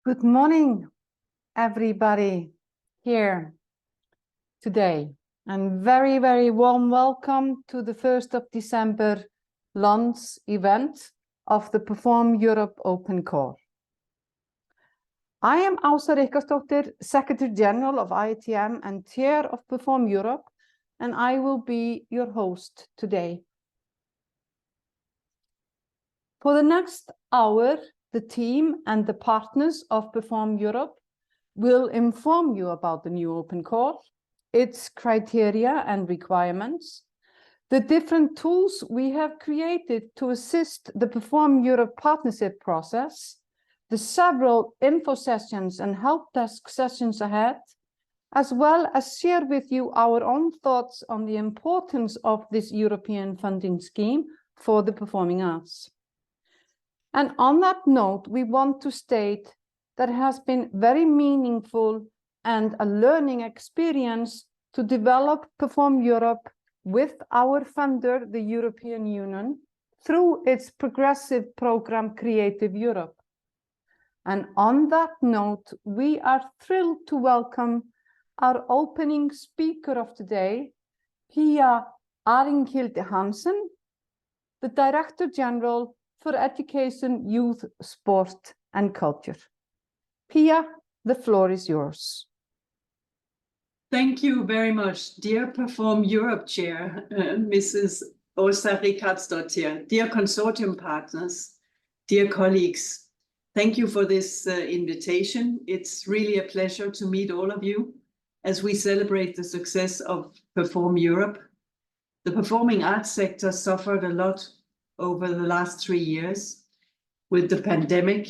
Good morning, everybody here today, and very, very warm welcome to the 1st of December launch event of the Perform Europe Open Call. I am Ása Ríkharðsdóttir, Secretary General of IETM and Chair of Perform Europe, and I will be your host today. For the next hour, the team and the partners of Perform Europe will inform you about the new open call, its criteria and requirements, the different tools we have created to assist the Perform Europe partnership process, the several info sessions and help desk sessions ahead, as well as share with you our own thoughts on the importance of this European funding scheme for the performing arts. And on that note, we want to state that it has been very meaningful and a learning experience to develop Perform Europe with our funder, the European Union, through its progressive program Creative Europe. And on that note, we are thrilled to welcome our opening speaker of today, Pia Arnhilde Hansen, the Director General for Education, Youth, Sport and Culture. Pia, the floor is yours. Thank you very much, dear Perform Europe Chair, Mrs. Ása Ríkharðsdóttir, dear consortium partners, dear colleagues. Thank you for this invitation. It's really a pleasure to meet all of you as we celebrate the success of Perform Europe. The performing arts sector suffered a lot over the last 3 years with the pandemic,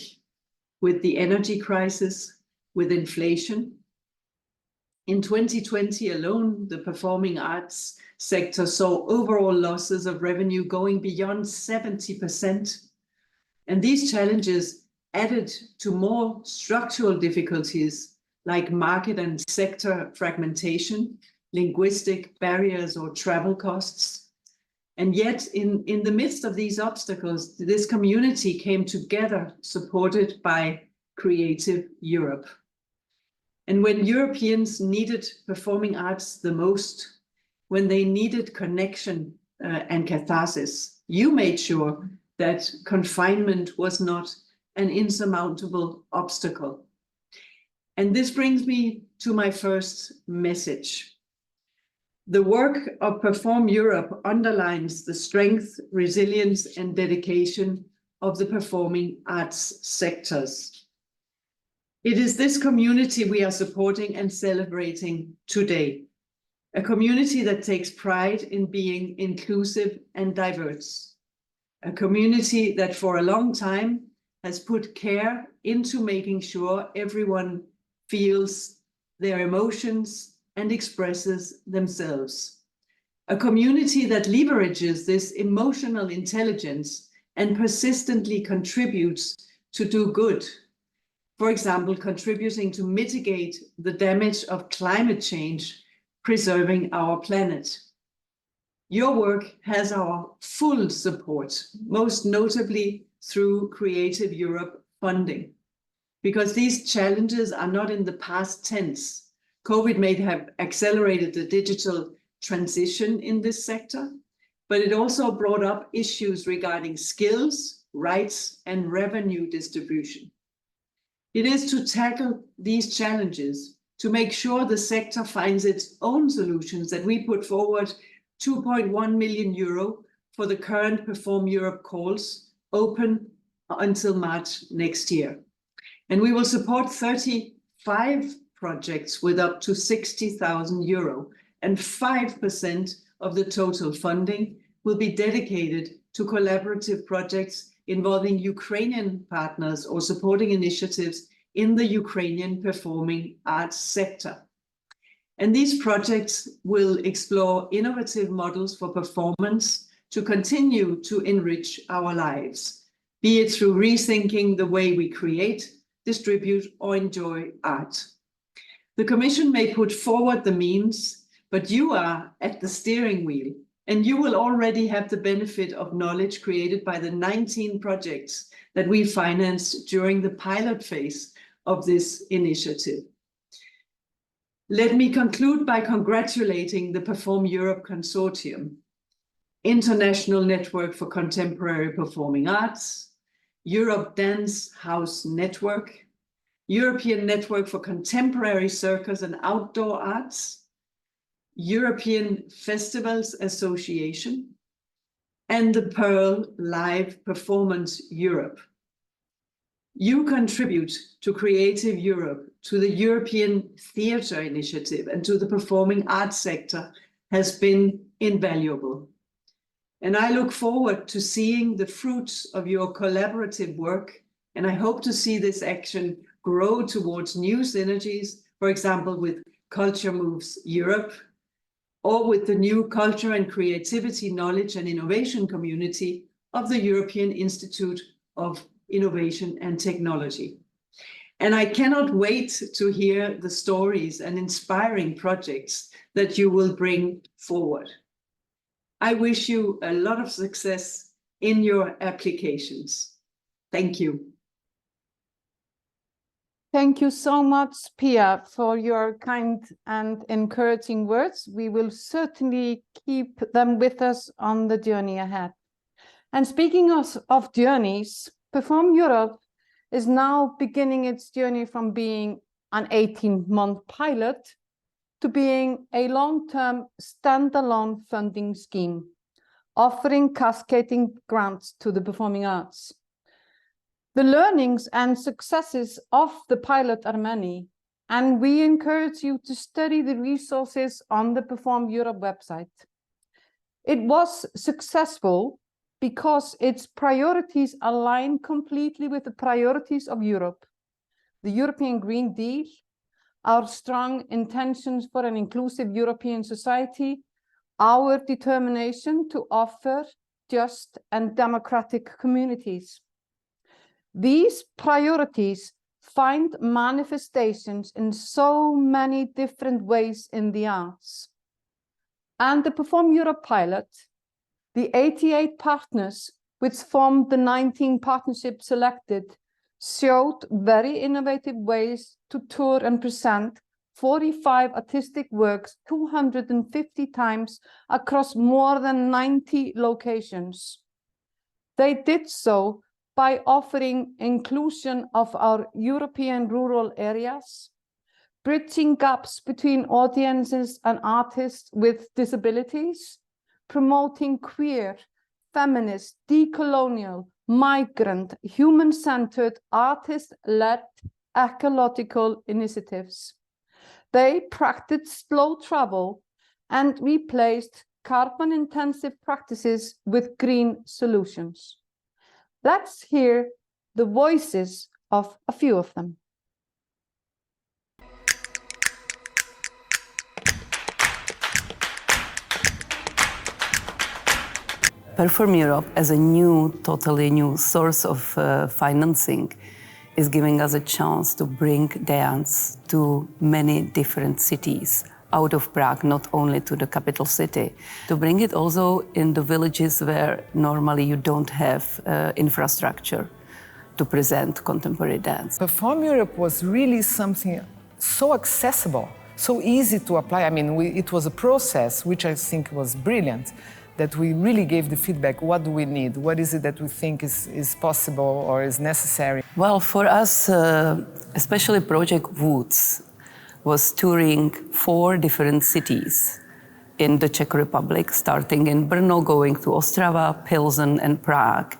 with the energy crisis, with inflation. In 2020 alone, the performing arts sector saw overall losses of revenue going beyond 70%. And these challenges added to more structural difficulties like market and sector fragmentation, linguistic barriers or travel costs. And yet, in the midst of these obstacles, this community came together, supported by Creative Europe. And when Europeans needed performing arts the most, when they needed connection and catharsis, you made sure that confinement was not an insurmountable obstacle. And this brings me to my first message. The work of Perform Europe underlines the strength, resilience, and dedication of the performing arts sectors. It is this community we are supporting and celebrating today, a community that takes pride in being inclusive and diverse, a community that for a long time has put care into making sure everyone feels their emotions and expresses themselves. A community that leverages this emotional intelligence and persistently contributes to do good. For example, contributing to mitigate the damage of climate change, preserving our planet. Your work has our full support, most notably through Creative Europe funding, because these challenges are not in the past tense. COVID may have accelerated the digital transition in this sector, but it also brought up issues regarding skills, rights, and revenue distribution. It is to tackle these challenges, to make sure the sector finds its own solutions, that we put forward 2.1 million euro for the current Perform Europe calls, open until March next year. And we will support 35 projects with up to 60,000 euro, and 5% of the total funding will be dedicated to collaborative projects involving Ukrainian partners or supporting initiatives in the Ukrainian performing arts sector. And these projects will explore innovative models for performance to continue to enrich our lives, be it through rethinking the way we create, distribute, or enjoy art. The Commission may put forward the means, but you are at the steering wheel, and you will already have the benefit of knowledge created by the 19 projects that we financed during the pilot phase of this initiative. Let me conclude by congratulating the Perform Europe Consortium, International Network for Contemporary Performing Arts, Europe Dance House Network, European Network for Contemporary Circus and Outdoor Arts, European Festivals Association, and the Pearle Live Performance Europe. You contribute to Creative Europe, to the European Theatre Initiative, and to the performing arts sector has been invaluable. And I look forward to seeing the fruits of your collaborative work, and I hope to see this action grow towards new synergies, for example, with Culture Moves Europe, or with the new Culture and Creativity Knowledge and Innovation Community of the European Institute of Innovation and Technology. And I cannot wait to hear the stories and inspiring projects that you will bring forward. I wish you a lot of success in your applications. Thank you. Thank you so much, Pia, for your kind and encouraging words. We will certainly keep them with us on the journey ahead. And speaking of journeys, Perform Europe is now beginning its journey from being an 18-month pilot to being a long-term standalone funding scheme, offering cascading grants to the performing arts. The learnings and successes of the pilot are many, and we encourage you to study the resources on the Perform Europe website. It was successful because its priorities align completely with the priorities of Europe, the European Green Deal, our strong intentions for an inclusive European society, our determination to offer just and democratic communities. These priorities find manifestations in so many different ways in the arts. And the Perform Europe pilot, the 88 partners which formed the 19 partnerships selected, showed very innovative ways to tour and present 45 artistic works 250 times across more than 90 locations. They did so by offering inclusion of our European rural areas, bridging gaps between audiences and artists with disabilities, promoting queer, feminist, decolonial, migrant, human-centered, artist-led ecological initiatives. They practiced slow travel and replaced carbon-intensive practices with green solutions. Let's hear the voices of a few of them. Perform Europe as a totally new source of financing is giving us a chance to bring dance to many different cities out of Prague, not only to the capital city, to bring it also in the villages where normally you don't have infrastructure to present contemporary dance. Perform Europe was really something so accessible, so easy to apply. I mean, it was a process which I think was brilliant, that we really gave the feedback, what do we need? What is it that we think is possible or is necessary? Well, for us, especially Project Woods was touring 4 different cities in the Czech Republic, starting in Brno, going to Ostrava, Pilsen, and Prague.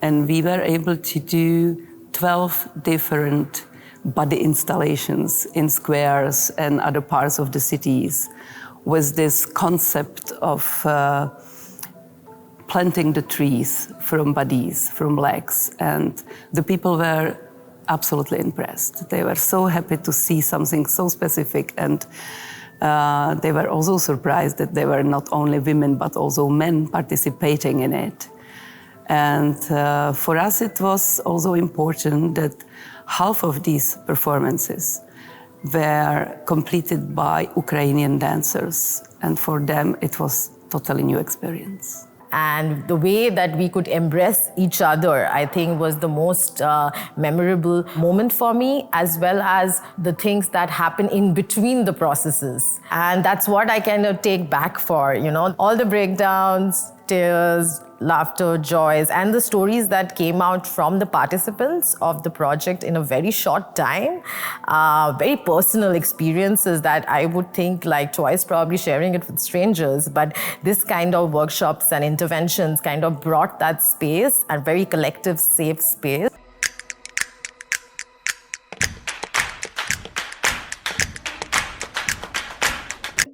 And we were able to do 12 different body installations in squares and other parts of the cities with this concept of planting the trees from bodies, from legs. And the people were absolutely impressed. They were so happy to see something so specific, and they were also surprised that there were not only women but also men participating in it. And for us it was also important that half of these performances were completed by Ukrainian dancers, and for them it was totally new experience. And the way that we could embrace each other, I think, was the most memorable moment for me, as well as the things that happen in between the processes. And that's what I kind of take back for, you know, all the breakdowns, tears, laughter, joys, and the stories that came out from the participants of the project in a very short time. Very personal experiences that I would think like twice probably sharing it with strangers. But this kind of workshops and interventions kind of brought that space, a very collective, safe space.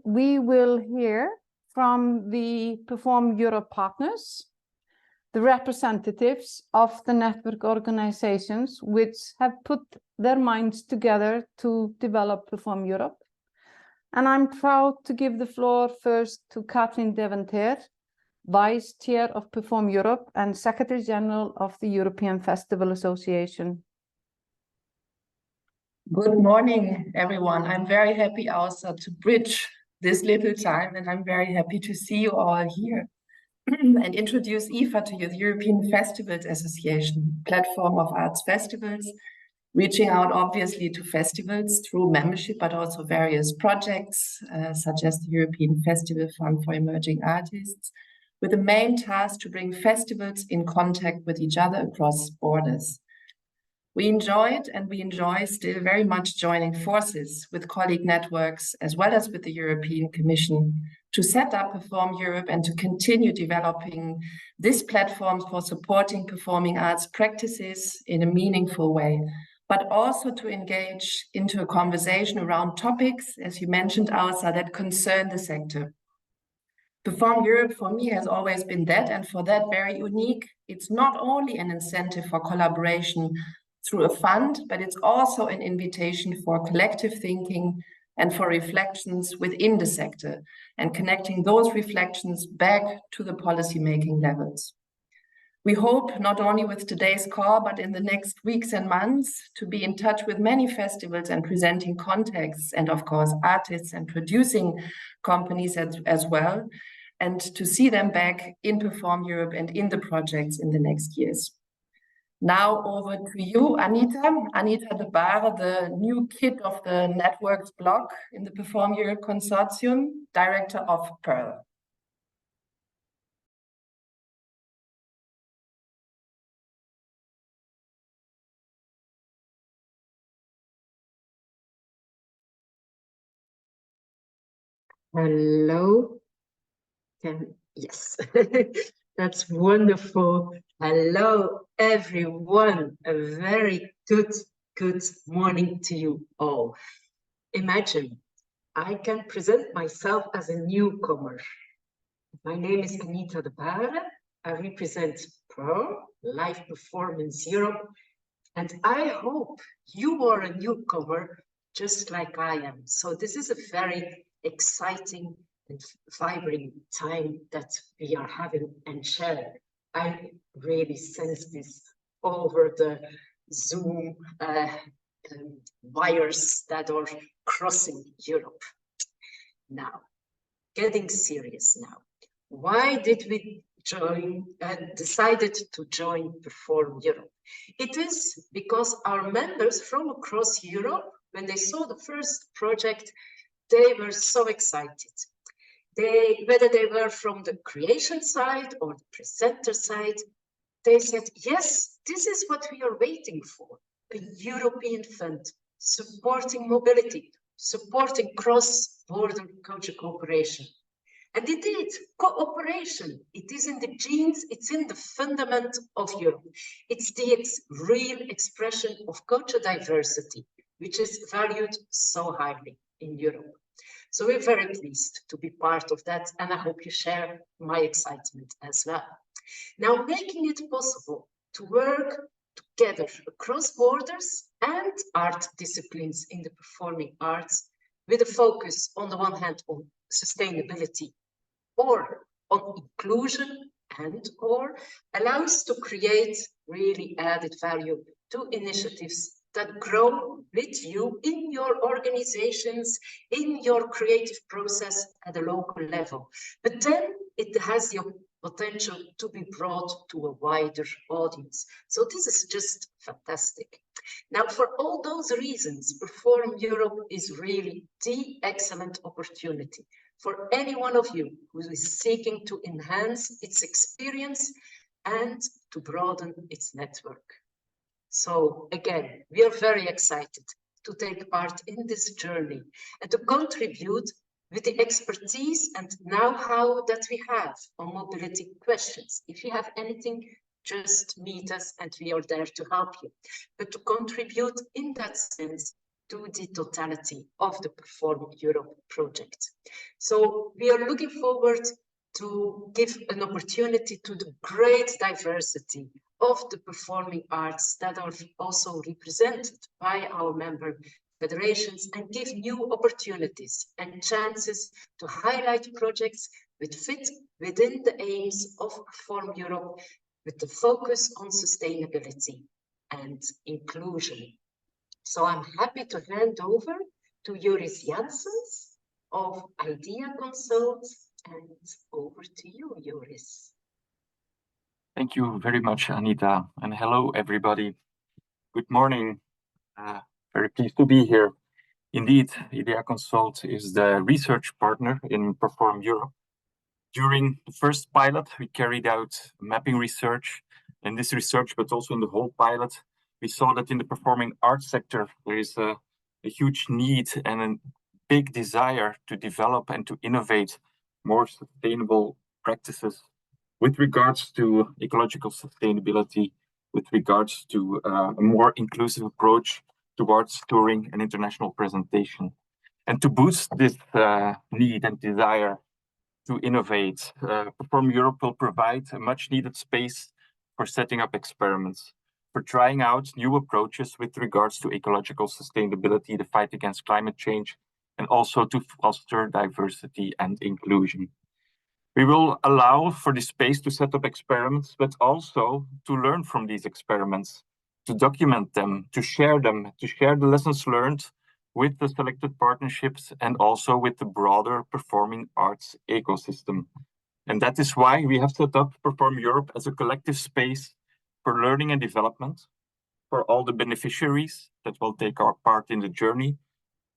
We will hear from the Perform Europe partners, the representatives of the network organizations which have put their minds together to develop Perform Europe. And I'm proud to give the floor first to Kathleen Deventer, Vice Chair of Perform Europe and Secretary General of the European Festival Association. Good morning, everyone. I'm very happy also to bridge this little time, and I'm very happy to see you all here and introduce IFA to you, the European Festivals Association, platform of arts festivals, reaching out obviously to festivals through membership, but also various projects such as the European Festival Fund for Emerging Artists, with the main task to bring festivals in contact with each other across borders. We enjoyed and we enjoy still very much joining forces with colleague networks as well as with the European Commission to set up Perform Europe and to continue developing this platform for supporting performing arts practices in a meaningful way, but also to engage into a conversation around topics, as you mentioned, Elsa, that concern the sector. Perform Europe for me has always been that, and for that very unique. It's not only an incentive for collaboration through a fund, but it's also an invitation for collective thinking and for reflections within the sector and connecting those reflections back to the policy-making levels. We hope not only with today's call, but in the next weeks and months to be in touch with many festivals and presenting contexts and of course artists and producing companies as well, and to see them back in Perform Europe and in the projects in the next years. Now over to you, Anita de Bare, the new kid of the networks block in the Perform Europe Consortium, Director of Pearle. Hello. Yes, that's wonderful. Hello, everyone. A very good morning to you all. Imagine, I can present myself as a newcomer. My name is Anita de Bare. I represent Pearle, Live Performance Europe, and I hope you are a newcomer just like I am. So this is a very exciting and vibrant time that we are having and sharing. I really sense this over the Zoom wires that are crossing Europe. Now, getting serious now. Why did we decided to join Perform Europe? It is because our members from across Europe, when they saw the first project, they were so excited. Whether they were from the creation side or the presenter side, they said, yes, this is what we are waiting for. A European fund supporting mobility, supporting cross-border culture cooperation. And indeed, cooperation, it is in the genes, it's in the fundament of Europe. It's the real expression of cultural diversity, which is valued so highly in Europe. So we're very pleased to be part of that, and I hope you share my excitement as well. Now, making it possible to work together across borders and art disciplines in the performing arts, with a focus on the one hand on sustainability or on inclusion and or allows to create really added value to initiatives that grow with you in your organizations, in your creative process at a local level. But then it has the potential to be brought to a wider audience. So this is just fantastic. Now, for all those reasons, Perform Europe is really the excellent opportunity for any one of you who is seeking to enhance its experience and to broaden its network. So again, we are very excited to take part in this journey and to contribute with the expertise and know-how that we have on mobility questions. If you have anything, just meet us and we are there to help you. But to contribute in that sense to the totality of the Perform Europe project. So we are looking forward to give an opportunity to the great diversity of the performing arts that are also represented by our member federations and give new opportunities and chances to highlight projects which fit within the aims of Perform Europe with the focus on sustainability and inclusion. So I'm happy to hand over to Joris Janssens of Idea Consult, and over to you, Joris. Thank you very much, Anita, and hello, everybody. Good morning. Very pleased to be here. Indeed, Idea Consult is the research partner in Perform Europe. During the first pilot, we carried out mapping research. In this research, but also in the whole pilot, we saw that in the performing arts sector, there is a huge need and a big desire to develop and to innovate more sustainable practices with regards to ecological sustainability, with regards to a more inclusive approach towards touring and international presentation. And to boost this need and desire to innovate, Perform Europe will provide a much needed space for setting up experiments, for trying out new approaches with regards to ecological sustainability, the fight against climate change, and also to foster diversity and inclusion. We will allow for the space to set up experiments, but also to learn from these experiments, to document them, to share the lessons learned with the selected partnerships and also with the broader performing arts ecosystem. And that is why we have set up Perform Europe as a collective space for learning and development, for all the beneficiaries that will take our part in the journey,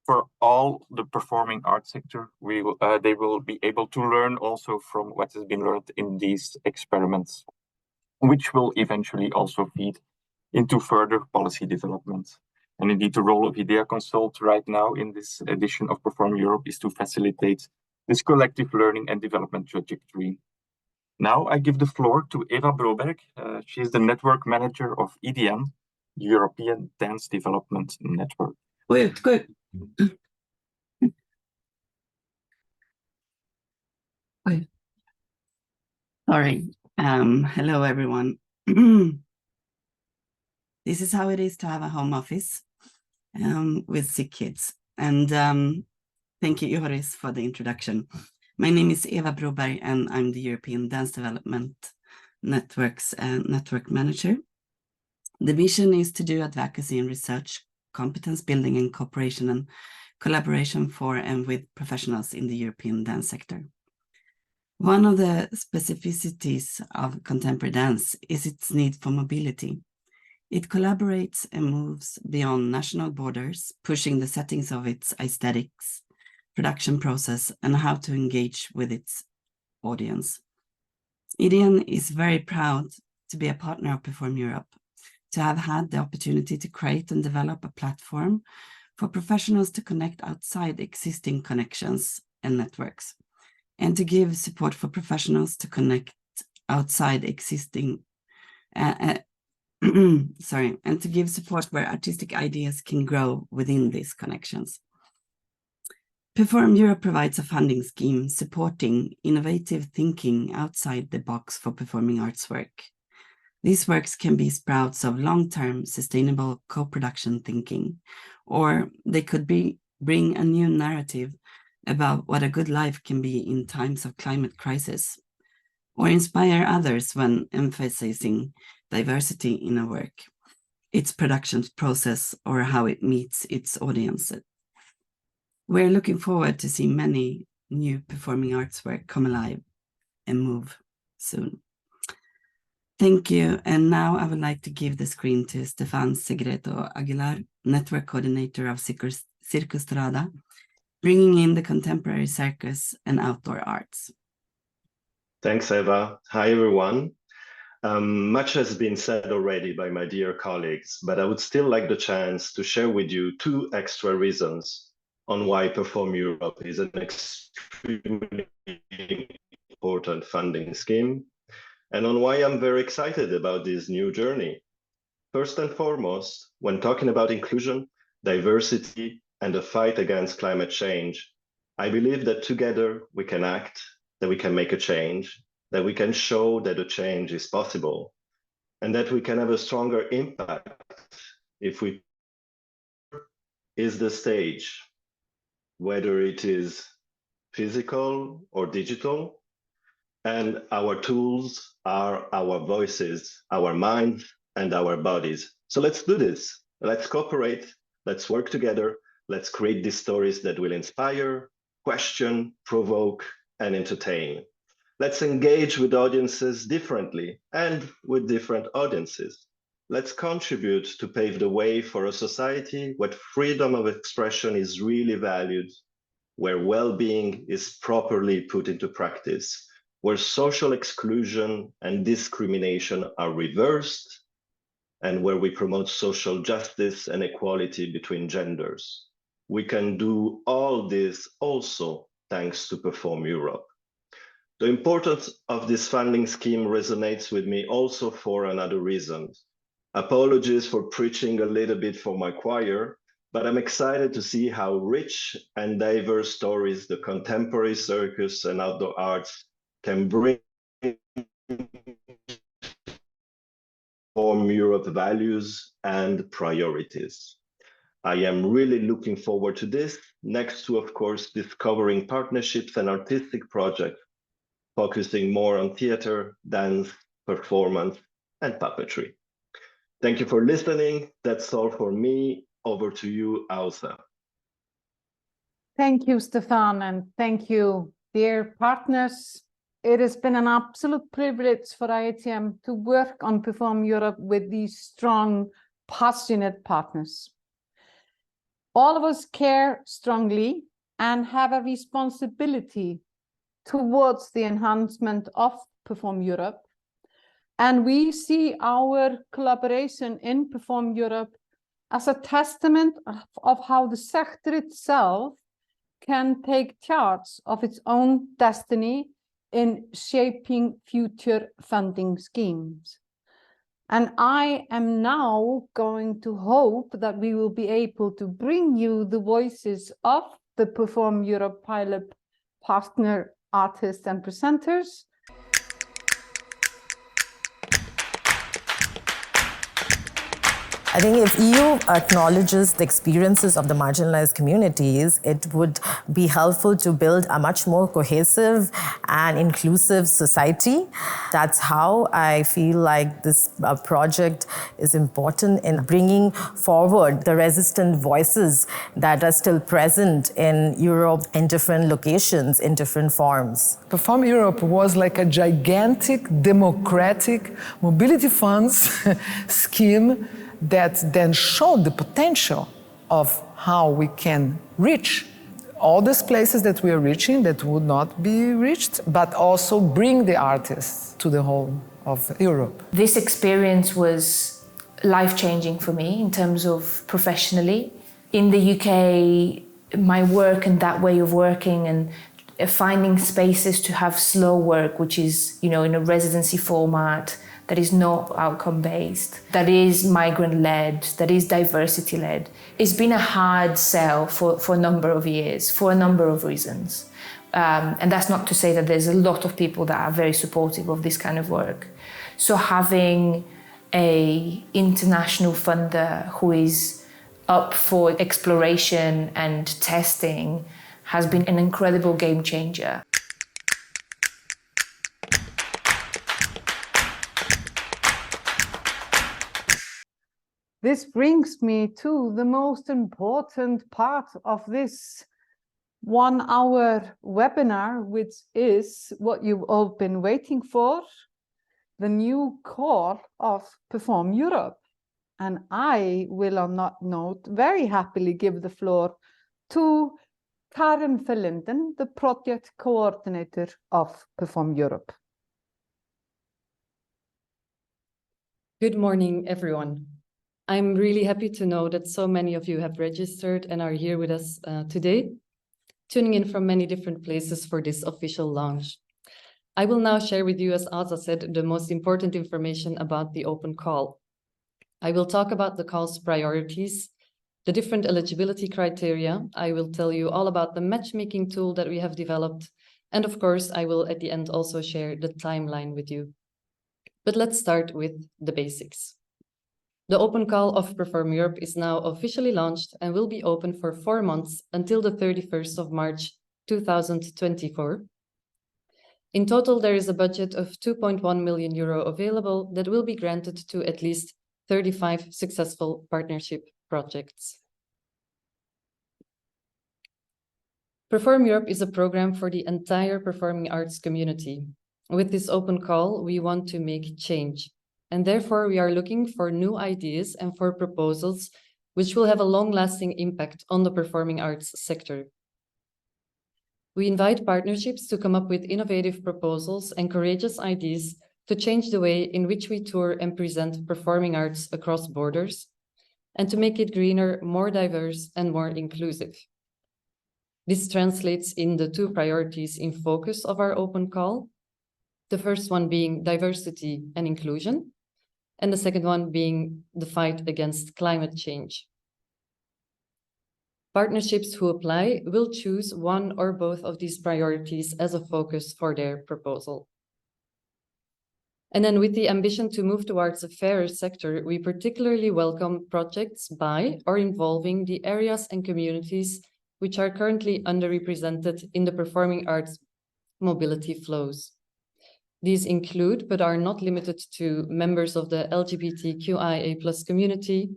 for all the performing arts sector. They will be able to learn also from what has been learned in these experiments, which will eventually also feed into further policy development. And indeed, the role of Idea Consult right now in this edition of Perform Europe is to facilitate this collective learning and development trajectory. Now I give the floor to Eva Broberg. She is the network manager of EDN, European Dance Development Network. Good. Sorry. Hello, everyone. This is how it is to have a home office with sick kids. And thank you, Joris, for the introduction. My name is Eva Broberg, and I'm the European Dance Development Network's network manager. The mission is to do advocacy and research, competence building and cooperation and collaboration for and with professionals in the European dance sector. One of the specificities of contemporary dance is its need for mobility. It collaborates and moves beyond national borders, pushing the settings of its aesthetics, production process, and how to engage with its audience. EDN is very proud to be a partner of Perform Europe, to have had the opportunity to create and develop a platform for professionals to connect outside existing connections and networks, and to give support for professionals to connect outside existing and to give support where artistic ideas can grow within these connections. Perform Europe provides a funding scheme supporting innovative thinking outside the box for performing arts work. These works can be sprouts of long-term sustainable co-production thinking, or they could bring a new narrative about what a good life can be in times of climate crisis, or inspire others when emphasizing diversity in a work, its production process, or how it meets its audience. We're looking forward to see many new performing arts work come alive and move soon. Thank you. And now I would like to give the screen to Stefan Segreto Aguilar, Network Coordinator of Circostrada, bringing in the contemporary circus and outdoor arts. Thanks, Eva. Hi, everyone. Much has been said already by my dear colleagues, but I would still like the chance to share with you 2 extra reasons on why Perform Europe is an extremely important funding scheme, and on why I'm very excited about this new journey. First and foremost, when talking about inclusion, diversity, and the fight against climate change, I believe that together we can act, that we can make a change, that we can show that a change is possible, and that we can have a stronger impact if we is the stage, whether it is physical or digital, and our tools are our voices, our minds, and our bodies. So let's do this. Let's cooperate. Let's work together. Let's create these stories that will inspire, question, provoke, and entertain. Let's engage with audiences differently and with different audiences. Let's contribute to pave the way for a society where freedom of expression is really valued, where well-being is properly put into practice, where social exclusion and discrimination are reversed, and where we promote social justice and equality between genders. We can do all this also thanks to Perform Europe. The importance of this funding scheme resonates with me also for another reason. Apologies for preaching a little bit for my choir, but I'm excited to see how rich and diverse stories the contemporary circus and outdoor arts can bring Perform Europe values and priorities. I am really looking forward to this, next to, of course, discovering partnerships and artistic projects, focusing more on theater, dance, performance, and puppetry. Thank you for listening. That's all for me. Over to you, Ausa. Thank you, Stefan, and thank you, dear partners. It has been an absolute privilege for IETM to work on Perform Europe with these strong, passionate partners. All of us care strongly and have a responsibility towards the enhancement of Perform Europe. And we see our collaboration in Perform Europe as a testament of how the sector itself can take charge of its own destiny in shaping future funding schemes. And I am now going to hope that we will be able to bring you the voices of the Perform Europe pilot partner artists and presenters. I think if EU acknowledges the experiences of the marginalized communities, it would be helpful to build a much more cohesive and inclusive society. That's how I feel like this project is important in bringing forward the resistant voices that are still present in Europe in different locations, in different forms. Perform Europe was like a gigantic democratic mobility funds scheme that then showed the potential of how we can reach all these places that we are reaching that would not be reached, but also bring the artists to the whole of Europe. This experience was life-changing for me in terms of professionally. In the UK, my work and that way of working and finding spaces to have slow work, which is, in a residency format, that is not outcome-based, that is migrant-led, that is diversity-led. It's been a hard sell for a number of years, for a number of reasons. And that's not to say that there's a lot of people that are very supportive of this kind of work. So having an international funder who is up for exploration and testing has been an incredible game changer. This brings me to the most important part of this 1-hour webinar, which is what you've all been waiting for, the new call of Perform Europe. And I will on that note very happily give the floor to Karen Verlinden, the project coordinator of Perform Europe. Good morning, everyone. I'm really happy to know that so many of you have registered and are here with us today, tuning in from many different places for this official launch. I will now share with you, as Asa said, the most important information about the open call. I will talk about the call's priorities, the different eligibility criteria. I will tell you all about the matchmaking tool that we have developed. And of course, I will at the end also share the timeline with you. But let's start with the basics. The open call of Perform Europe is now officially launched and will be open for 4 months until the 31st of March 2024. In total, there is a budget of 2.1 million euro available that will be granted to at least 35 successful partnership projects. Perform Europe is a program for the entire performing arts community. With this open call, we want to make change, and therefore we are looking for new ideas and for proposals which will have a long-lasting impact on the performing arts sector. We invite partnerships to come up with innovative proposals and courageous ideas to change the way in which we tour and present performing arts across borders, and to make it greener, more diverse, and more inclusive. This translates in the 2 priorities in focus of our open call. The first one being diversity and inclusion, and the second one being the fight against climate change. Partnerships who apply will choose one or both of these priorities as a focus for their proposal. And then with the ambition to move towards a fairer sector, we particularly welcome projects by or involving the areas and communities which are currently underrepresented in the performing arts mobility flows. These include, but are not limited to, members of the LGBTQIA+ community,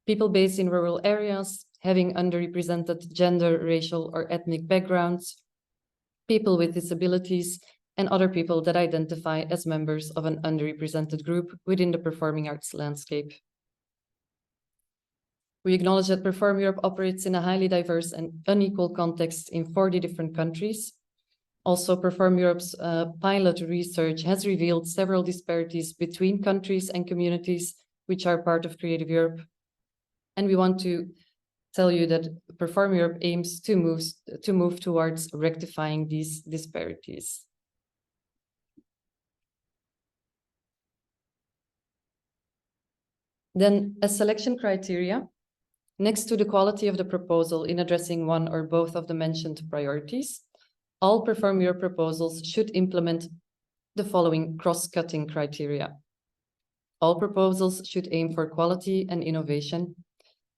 people based in rural areas, having underrepresented gender, racial, or ethnic backgrounds, people with disabilities, and other people that identify as members of an underrepresented group within the performing arts landscape. We acknowledge that Perform Europe operates in a highly diverse and unequal context in 40 different countries. Also, Perform Europe's pilot research has revealed several disparities between countries and communities which are part of Creative Europe. And we want to tell you that Perform Europe aims to move towards rectifying these disparities. Then, as selection criteria, next to the quality of the proposal in addressing one or both of the mentioned priorities, all Perform Europe proposals should implement the following cross-cutting criteria. All proposals should aim for quality and innovation,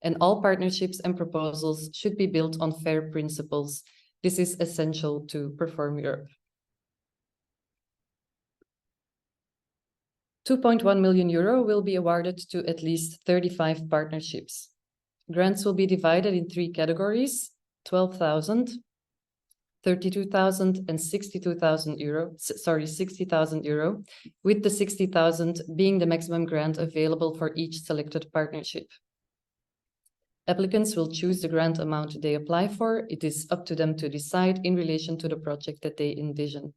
and all partnerships and proposals should be built on fair principles. This is essential to Perform Europe. 2.1 million euro will be awarded to at least 35 partnerships. Grants will be divided in 3 categories: 12,000, 32,000 and 60,000 euro, with the 60,000 being the maximum grant available for each selected partnership. Applicants will choose the grant amount they apply for. It is up to them to decide in relation to the project that they envision.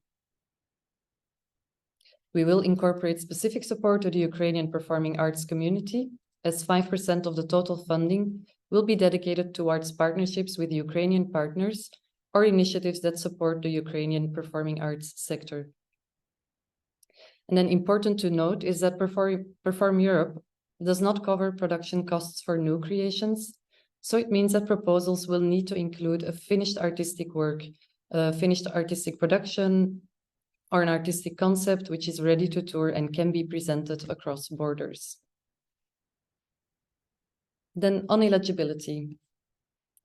We will incorporate specific support to the Ukrainian performing arts community, as 5% of the total funding will be dedicated towards partnerships with Ukrainian partners or initiatives that support the Ukrainian performing arts sector. And then important to note is that Perform Europe does not cover production costs for new creations. So it means that proposals will need to include a finished artistic work, a finished artistic production, or an artistic concept which is ready to tour and can be presented across borders. Then on eligibility.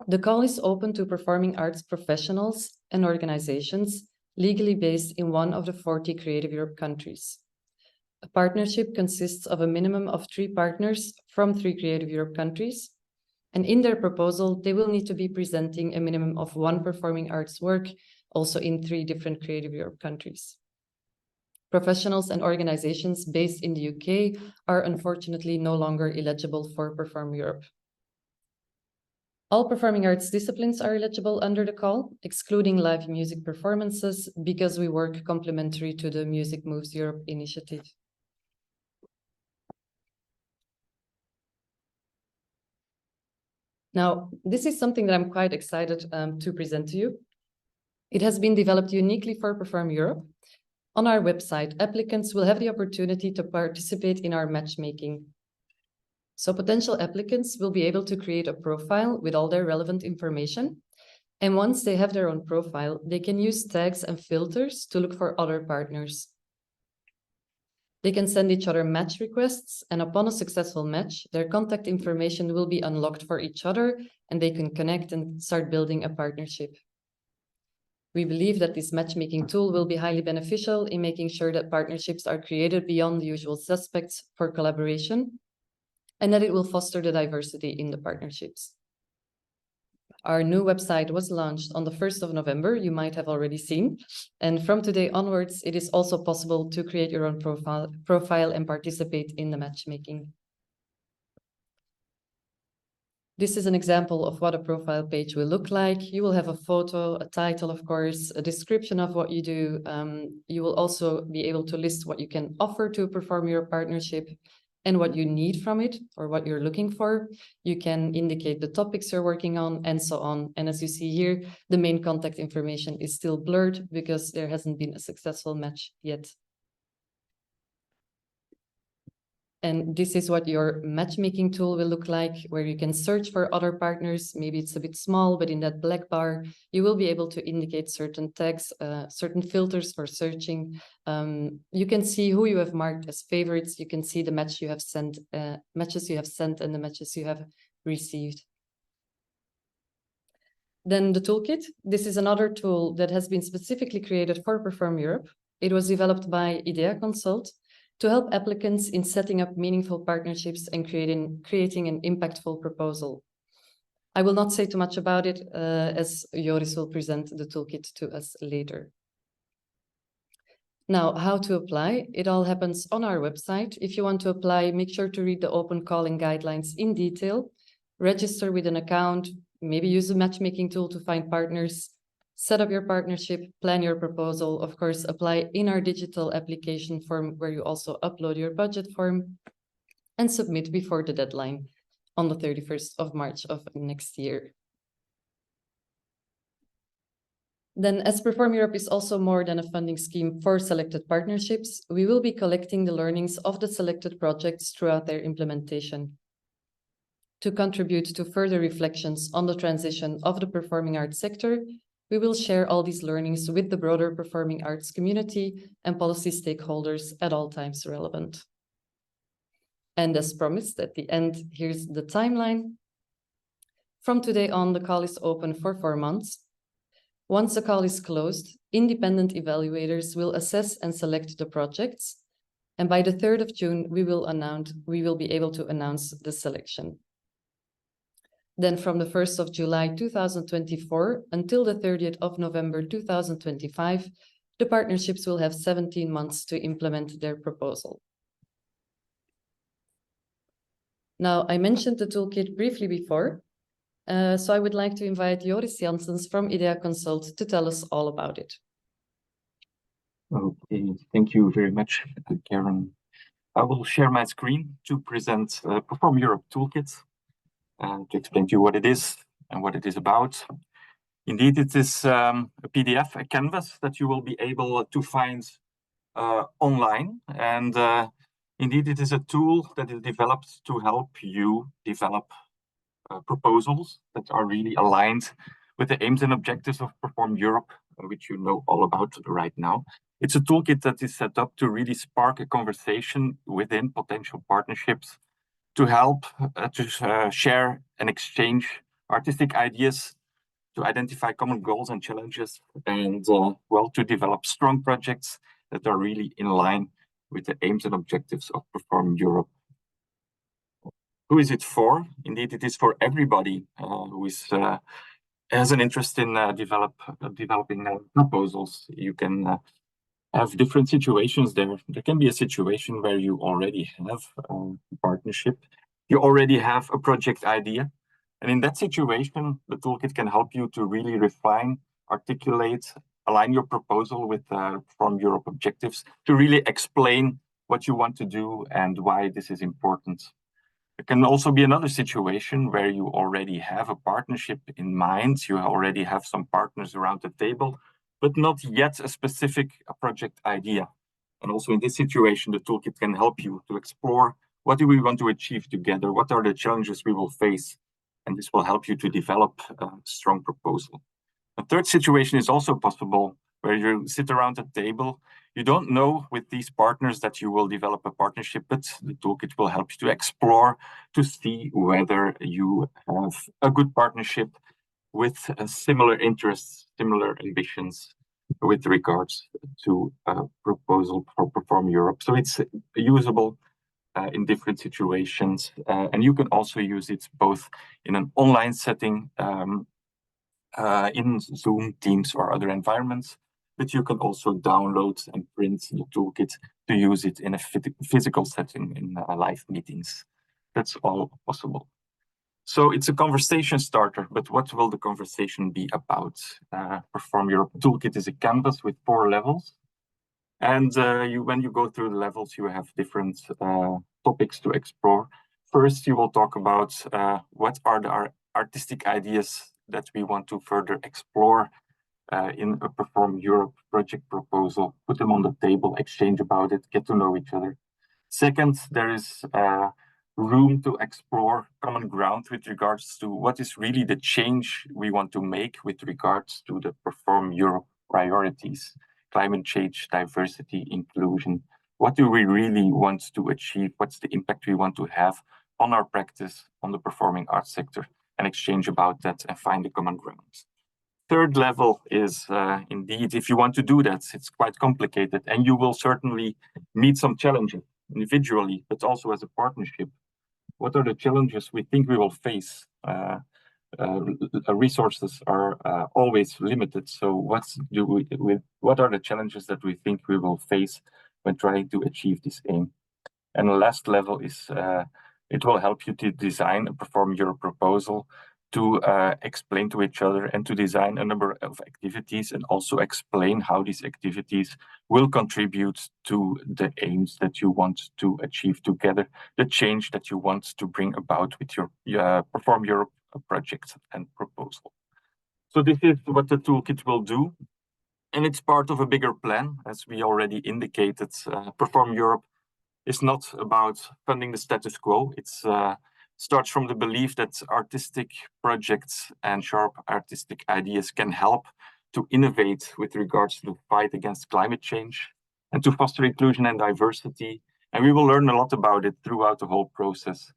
The call is open to performing arts professionals and organizations legally based in one of the 40 Creative Europe countries. A partnership consists of a minimum of 3 partners from 3 Creative Europe countries, And in their proposal, they will need to be presenting a minimum of 1 performing arts work, also in 3 different Creative Europe countries. Professionals and organizations based in the UK are unfortunately no longer eligible for Perform Europe. All performing arts disciplines are eligible under the call, excluding live music performances, because we work complementary to the Music Moves Europe initiative. Now, this is something that I'm quite excited to present to you. It has been developed uniquely for Perform Europe. On our website, applicants will have the opportunity to participate in our matchmaking. So potential applicants will be able to create a profile with all their relevant information. And once they have their own profile, they can use tags and filters to look for other partners. They can send each other match requests, and upon a successful match, their contact information will be unlocked for each other, and they can connect and start building a partnership. We believe that this matchmaking tool will be highly beneficial in making sure that partnerships are created beyond the usual suspects for collaboration, and that it will foster the diversity in the partnerships. Our new website was launched on the 1st of November, you might have already seen. And from today onwards, it is also possible to create your own profile and participate in the matchmaking. This is an example of what a profile page will look like. You will have a photo, a title, of course, a description of what you do. You will also be able to list what you can offer to perform your partnership and what you need from it or what you're looking for. You can indicate the topics you're working on and so on. And as you see here, the main contact information is still blurred because there hasn't been a successful match yet. And this is what your matchmaking tool will look like, where you can search for other partners. Maybe it's a bit small, but in that black bar, you will be able to indicate certain tags, certain filters for searching. You can see who you have marked as favorites. You can see the matches you have sent and the matches you have received. Then the toolkit. This is another tool that has been specifically created for Perform Europe. It was developed by IDEA Consult to help applicants in setting up meaningful partnerships and creating an impactful proposal. I will not say too much about it, as Joris will present the toolkit to us later. Now, how to apply? It all happens on our website. If you want to apply, make sure to read the open calling guidelines in detail, register with an account, maybe use the matchmaking tool to find partners, set up your partnership, plan your proposal, of course, apply in our digital application form where you also upload your budget form and submit before the deadline on the 31st of March of next year. Then, as Perform Europe is also more than a funding scheme for selected partnerships, we will be collecting the learnings of the selected projects throughout their implementation. To contribute to further reflections on the transition of the performing arts sector, we will share all these learnings with the broader performing arts community and policy stakeholders at all times relevant. And as promised at the end, here's the timeline. From today on, the call is open for 4 months. Once the call is closed, independent evaluators will assess and select the projects. And by the 3rd of June, we will be able to announce the selection. Then from the 1st of July 2024 until the 30th of November 2025, the partnerships will have 17 months to implement their proposal. Now, I mentioned the toolkit briefly before, so I would like to invite Joris Janssens from IDEA Consult to tell us all about it. Okay, thank you very much, Karen. I will share my screen to present Perform Europe Toolkit. To explain to you what it is and what it is about. Indeed, it is a PDF, a canvas that you will be able to find online. And indeed, it is a tool that is developed to help you develop proposals that are really aligned with the aims and objectives of Perform Europe, which you know all about right now. It's a toolkit that is set up to really spark a conversation within potential partnerships, to help to share and exchange artistic ideas, to identify common goals and challenges, and well, to develop strong projects that are really in line with the aims and objectives of Perform Europe. Who is it for? Indeed, it is for everybody who has an interest in developing proposals. You can have different situations there. There can be a situation where you already have a partnership, you already have a project idea. And in that situation, the toolkit can help you to really refine, articulate, align your proposal with Perform Europe objectives to really explain what you want to do and why this is important. There can also be another situation where you already have a partnership in mind, you already have some partners around the table, but not yet a specific project idea. And also in this situation, the toolkit can help you to explore what do we want to achieve together, what are the challenges we will face, and this will help you to develop a strong proposal. A third situation is also possible where you sit around a table. You don't know with these partners that you will develop a partnership, but the toolkit will help you to explore, to see whether you have a good partnership with similar interests, similar ambitions with regards to a proposal for Perform Europe. So it's usable in different situations, and you can also use it both in an online setting, in Zoom, Teams, or other environments, but you can also download and print the toolkit to use it in a physical setting in live meetings. That's all possible. So it's a conversation starter, but what will the conversation be about? Perform Europe toolkit is a canvas with 4 levels. And when you go through the levels, you have different topics to explore. First, you will talk about what are the artistic ideas that we want to further explore in a Perform Europe project proposal, put them on the table, exchange about it, get to know each other. Second, there is room to explore common ground with regards to what is really the change we want to make with regards to the Perform Europe priorities, climate change, diversity, inclusion. What do we really want to achieve? What's the impact we want to have on our practice, on the performing arts sector, and exchange about that and find the common ground. Third level is indeed, if you want to do that, it's quite complicated, and you will certainly meet some challenges individually, but also as a partnership. What are the challenges we think we will face? Resources are always limited. So what are the challenges that we think we will face when trying to achieve this aim? And the last level is it will help you to design a Perform Europe proposal, to explain to each other and to design a number of activities and also explain how these activities will contribute to the aims that you want to achieve together, the change that you want to bring about with your Perform Europe project and proposal. So this is what the toolkit will do. And it's part of a bigger plan, as we already indicated. Perform Europe is not about funding the status quo. It starts from the belief that artistic projects and sharp artistic ideas can help to innovate with regards to the fight against climate change and to foster inclusion and diversity. And we will learn a lot about it throughout the whole process.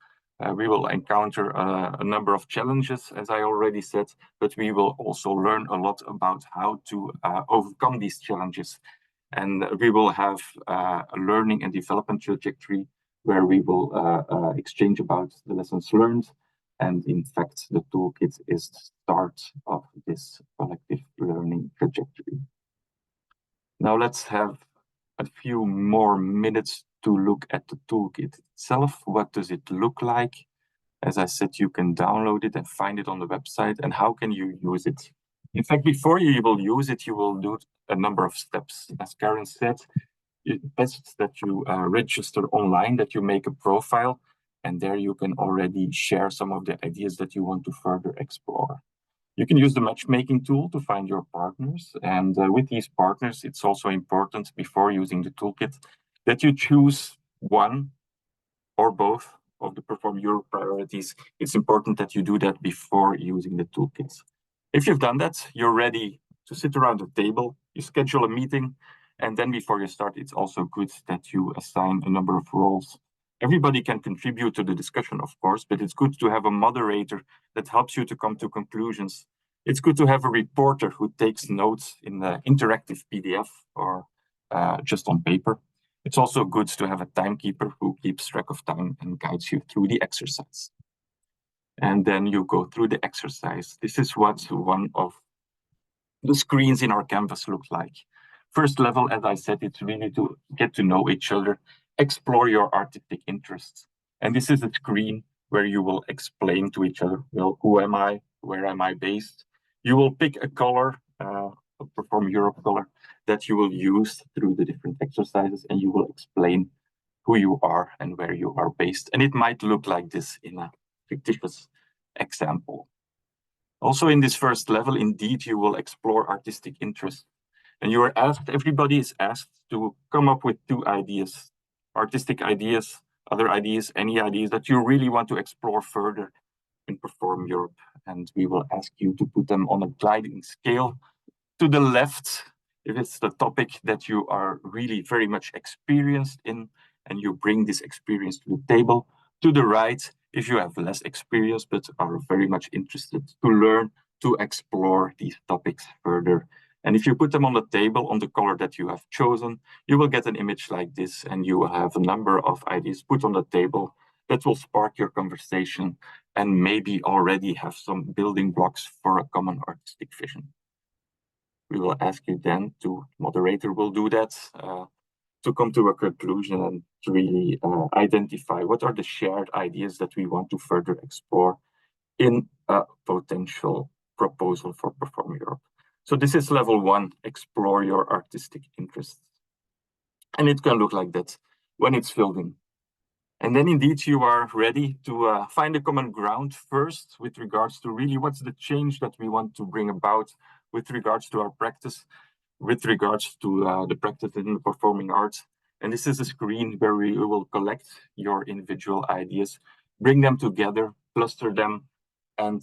We will encounter a number of challenges, as I already said, but we will also learn a lot about how to overcome these challenges. And we will have a learning and development trajectory where we will exchange about the lessons learned. And in fact, the toolkit is the start of this collective learning trajectory. Now let's have a few more minutes to look at the toolkit itself. What does it look like? As I said, you can download it and find it on the website. And how can you use it? In fact, before you will use it, you will do a number of steps. As Karen said, it's best that you register online, that you make a profile, and there you can already share some of the ideas that you want to further explore. You can use the matchmaking tool to find your partners. And with these partners, it's also important before using the toolkit that you choose one or both of the Perform Europe priorities. It's important that you do that before using the toolkit. If you've done that, you're ready to sit around the table, you schedule a meeting, and then before you start, it's also good that you assign a number of roles. Everybody can contribute to the discussion, of course, but it's good to have a moderator that helps you to come to conclusions. It's good to have a reporter who takes notes in the interactive PDF or just on paper. It's also good to have a timekeeper who keeps track of time and guides you through the exercise. And then you go through the exercise. This is what one of the screens in our canvas look like. First level, as I said, it's really to get to know each other, explore your artistic interests. And this is a screen where you will explain to each other, well, who am I? Where am I based? You will pick a color, a Perform Europe color, that you will use through the different exercises, and you will explain who you are and where you are based. And it might look like this in a fictitious example. Also in this first level, indeed, you will explore artistic interest. And you are asked, everybody is asked to come up with 2 ideas, artistic ideas, other ideas, any ideas that you really want to explore further in Perform Europe. And we will ask you to put them on a gliding scale. To the left, if it's the topic that you are really very much experienced in, and you bring this experience to the table. To the right, if you have less experience but are very much interested to learn, to explore these topics further. And if you put them on the table on the color that you have chosen, you will get an image like this, and you will have a number of ideas put on the table that will spark your conversation and maybe already have some building blocks for a common artistic vision. We will ask you then to, moderator will do that, to come to a conclusion and to really identify what are the shared ideas that we want to further explore in a potential proposal for Perform Europe. So this is level 1, explore your artistic interests. And it can look like that when it's filled in. And then indeed you are ready to find a common ground first with regards to really what's the change that we want to bring about with regards to our practice, with regards to the practice in the performing arts. And this is a screen where we will collect your individual ideas, bring them together, cluster them, and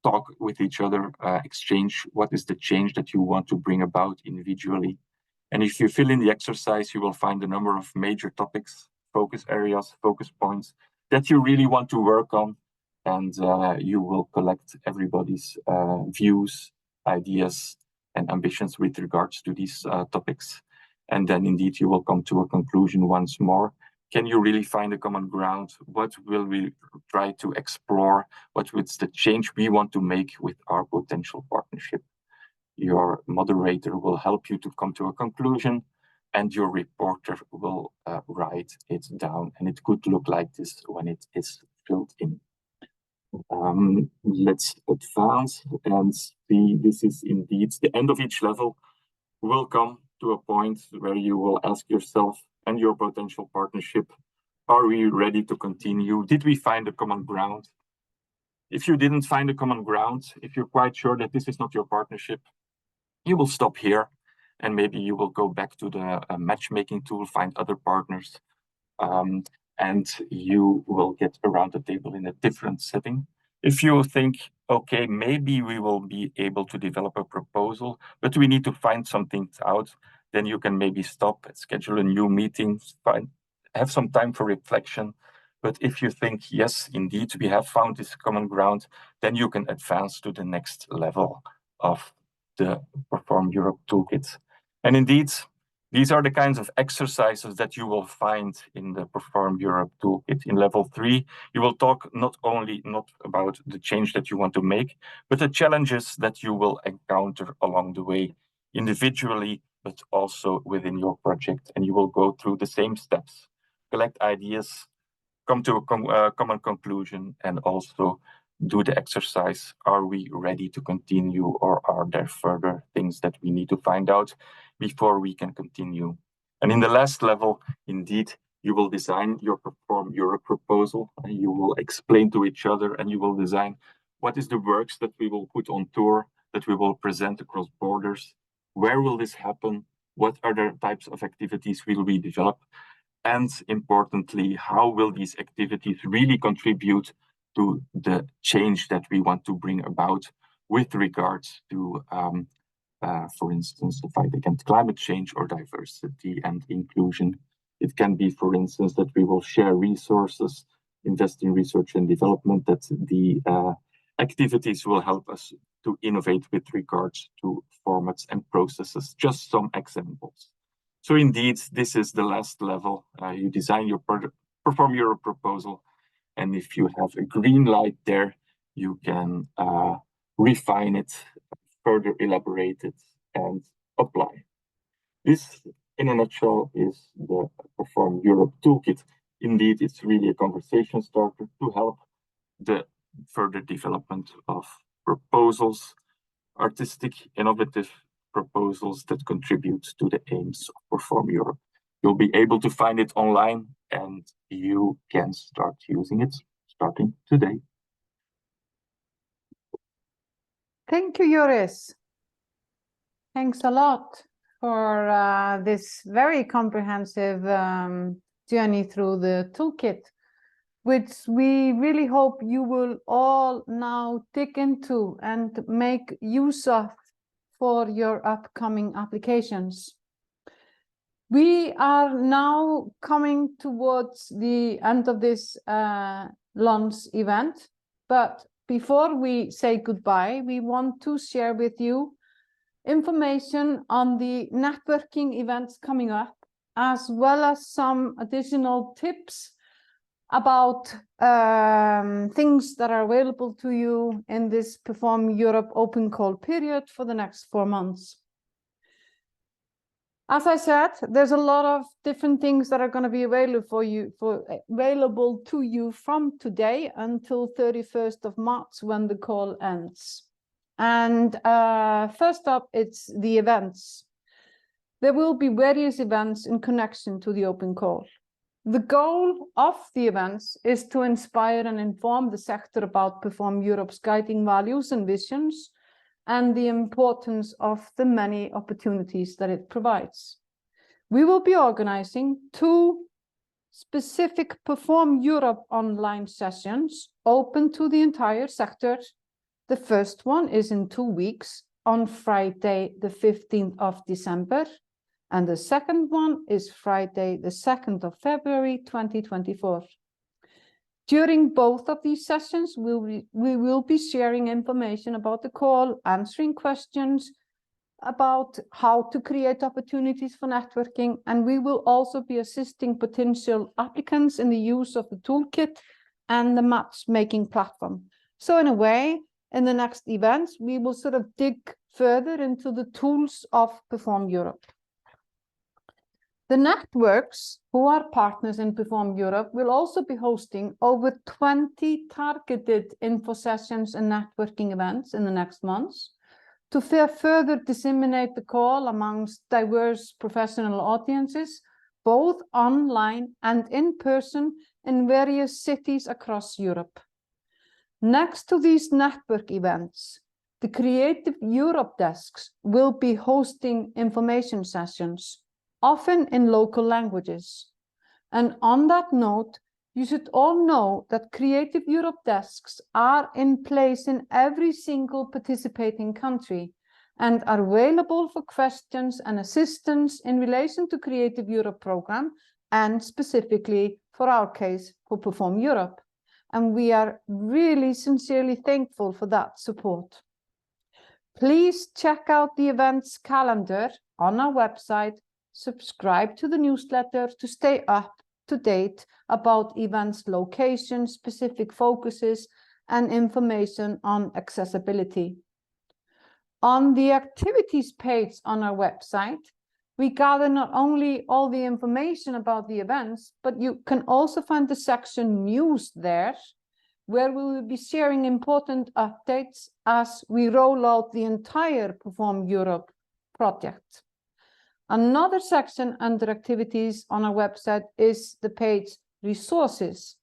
talk with each other, exchange what is the change that you want to bring about individually. And if you fill in the exercise, you will find a number of major topics, focus areas, focus points that you really want to work on. And you will collect everybody's views, ideas, and ambitions with regards to these topics. And then indeed, you will come to a conclusion once more. Can you really find a common ground? What will we try to explore? What is the change we want to make with our potential partnership? Your moderator will help you to come to a conclusion, and your reporter will write it down. And it could look like this when it is filled in. Let's advance and see, this is indeed the end of each level. Will come to a point where you will ask yourself and your potential partnership, are we ready to continue? Did we find a common ground? If you didn't find a common ground, if you're quite sure that this is not your partnership, you will stop here and maybe you will go back to the matchmaking tool, find other partners, and you will get around the table in a different setting. If you think, okay, maybe we will be able to develop a proposal, but we need to find some things out, then you can maybe stop, schedule a new meeting, have some time for reflection. But if you think, yes, indeed, we have found this common ground, then you can advance to the next level of the Perform Europe toolkit. And indeed, these are the kinds of exercises that you will find in the Perform Europe toolkit. In level 3, you will talk not about the change that you want to make, but the challenges that you will encounter along the way, individually, but also within your project. And you will go through the same steps, collect ideas, come to a common conclusion, and also do the exercise. Are we ready to continue, or are there further things that we need to find out before we can continue? And in the last level, indeed, you will design your Perform Europe proposal, and you will explain to each other, and you will design what is the works that we will put on tour, that we will present across borders, where will this happen, what other types of activities will we develop, and importantly, how will these activities really contribute to the change that we want to bring about with regards to, for instance, the fight against climate change or diversity and inclusion. It can be, for instance, that we will share resources, invest in research and development, that the activities will help us to innovate with regards to formats and processes. Just some examples. So indeed, this is the last level. You design your Perform Europe proposal, and if you have a green light there, you can refine it, further elaborate it, and apply. This, in a nutshell, is the Perform Europe toolkit. Indeed, it's really a conversation starter to help the further development of proposals, artistic, innovative proposals that contribute to the aims of Perform Europe. You'll be able to find it online, and you can start using it starting today. Thank you, Joris. Thanks a lot for this very comprehensive journey through the toolkit, which we really hope you will all now dig into and make use of for your upcoming applications. We are now coming towards the end of this launch event, but before we say goodbye, we want to share with you information on the networking events coming up, as well as some additional tips about things that are available to you in this Perform Europe open call period for the next 4 months. As I said, there's a lot of different things that are going to be available to you from today until 31st of March when the call ends. And first up, it's the events. There will be various events in connection to the open call. The goal of the events is to inspire and inform the sector about Perform Europe's guiding values and visions, and the importance of the many opportunities that it provides. We will be organizing 2 specific Perform Europe online sessions open to the entire sector. The first one is in 2 weeks on Friday, the 15th of December. And the second one is Friday, the 2nd of February, 2024. During both of these sessions, we will be sharing information about the call, answering questions about how to create opportunities for networking, and we will also be assisting potential applicants in the use of the toolkit and the matchmaking platform. So in a way, in the next events, we will sort of dig further into the tools of Perform Europe. The networks who are partners in Perform Europe will also be hosting over 20 targeted info sessions and networking events in the next months to further disseminate the call amongst diverse professional audiences, both online and in person in various cities across Europe. Next to these network events, the Creative Europe desks will be hosting information sessions, often in local languages. And on that note, you should all know that Creative Europe desks are in place in every single participating country and are available for questions and assistance in relation to Creative Europe program and specifically for our case for Perform Europe. And we are really sincerely thankful for that support. Please check out the events calendar on our website. Subscribe to the newsletter to stay up to date about events, locations, specific focuses, and information on accessibility. On the activities page on our website, we gather not only all the information about the events, but you can also find the section news there, where we will be sharing important updates as we roll out the entire Perform Europe project. Another section under activities on our website is the page Resources,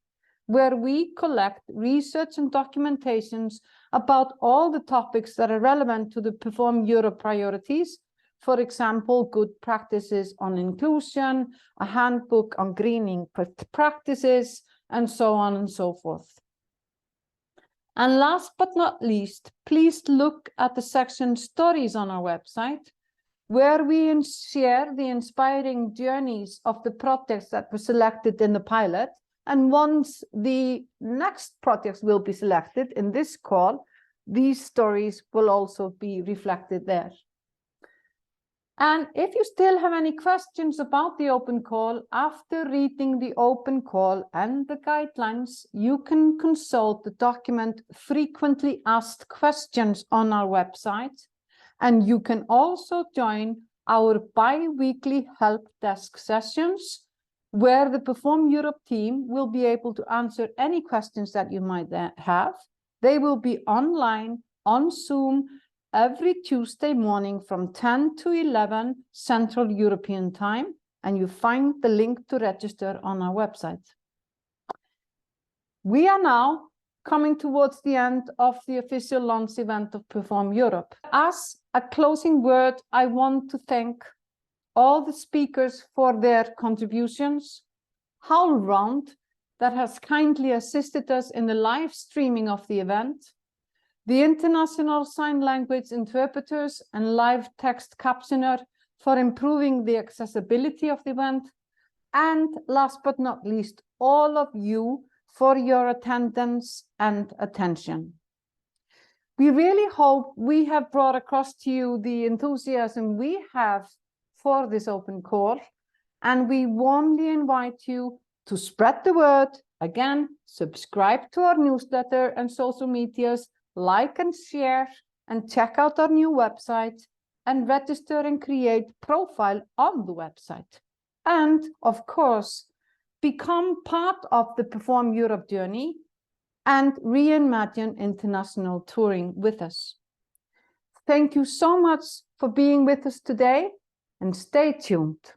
where we collect research and documentations about all the topics that are relevant to the Perform Europe priorities. For example, good practices on inclusion, a handbook on greening practices, and so on and so forth. And last but not least, please look at the section Stories on our website, where we share the inspiring journeys of the projects that were selected in the pilot. And once the next projects will be selected in this call, these stories will also be reflected there. And if you still have any questions about the open call after reading the open call and the guidelines, you can consult the document Frequently Asked Questions on our website. And you can also join our bi-weekly help desk sessions, where the Perform Europe team will be able to answer any questions that you might have. They will be online on Zoom every Tuesday morning from 10 to 11 Central European Time, and you find the link to register on our website. We are now coming towards the end of the official launch event of Perform Europe. As a closing word, I want to thank all the speakers for their contributions, Howl Round, that has kindly assisted us in the live streaming of the event, the International Sign Language interpreters and live text captioner for improving the accessibility of the event, and last but not least, all of you for your attendance and attention. We really hope we have brought across to you the enthusiasm we have for this open call, and we warmly invite you to spread the word. Again, subscribe to our newsletter and social medias, like and share, and check out our new website, and register and create profile on the website. And of course, become part of the Perform Europe journey and reimagine international touring with us. Thank you so much for being with us today, and stay tuned.